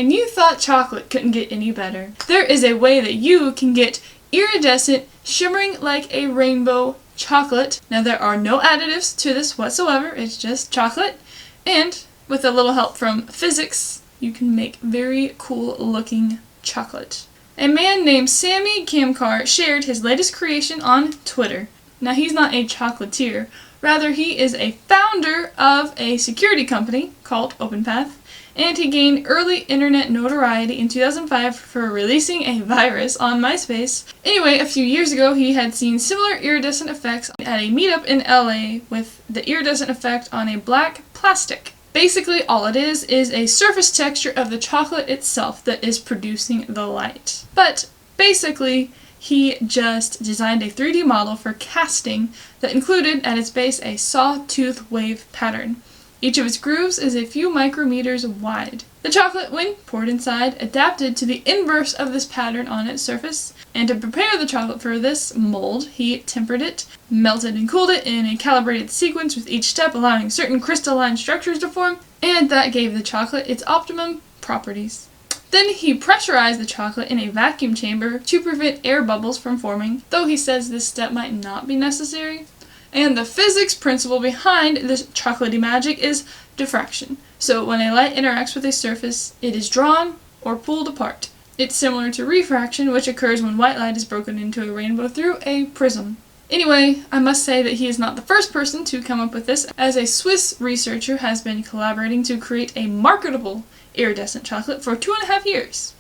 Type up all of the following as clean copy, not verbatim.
And you thought chocolate couldn't get any better. There is a way that you can get iridescent, shimmering like a rainbow chocolate. Now there are no additives to this whatsoever, it's just chocolate. And with a little help from physics, you can make very cool looking chocolate. A man named Sammy Kamkar shared his latest creation on Twitter. Now he's not a chocolatier, rather he is a founder of a security company called OpenPath, and he gained early internet notoriety in 2005 for releasing a virus on MySpace. Anyway, a few years ago he had seen similar iridescent effects at a meetup in LA with the iridescent effect on a black plastic. Basically all it is a surface texture of the chocolate itself that is producing the light. But basically he just designed a 3D model for casting that included at its base a sawtooth wave pattern. Each of its grooves is a few micrometers wide. The chocolate, when poured inside, adapted to the inverse of this pattern on its surface, and to prepare the chocolate for this mold, he tempered it, melted and cooled it in a calibrated sequence with each step allowing certain crystalline structures to form, and that gave the chocolate its optimum properties. Then he pressurized the chocolate in a vacuum chamber to prevent air bubbles from forming, though he says this step might not be necessary. And the physics principle behind this chocolatey magic is diffraction. So when a light interacts with a surface, it is drawn or pulled apart. It's similar to refraction, which occurs when white light is broken into a rainbow through a prism. Anyway, I must say that he is not the first person to come up with this, as a Swiss researcher has been collaborating to create a marketable iridescent chocolate for 2.5 years.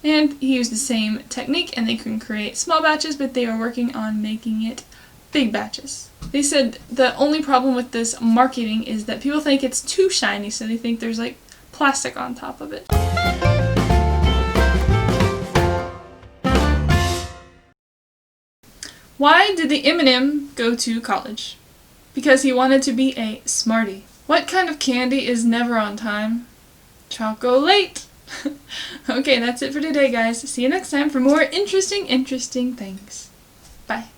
And he used the same technique, and they can create small batches, but they are working on making it big batches. They said the only problem with this marketing is that people think it's too shiny, so they think there's like plastic on top of it. Why did the M&M go to college? Because he wanted to be a smarty. What kind of candy is never on time? Chocolate! Okay, that's it for today, guys. See you next time for more interesting things. Bye.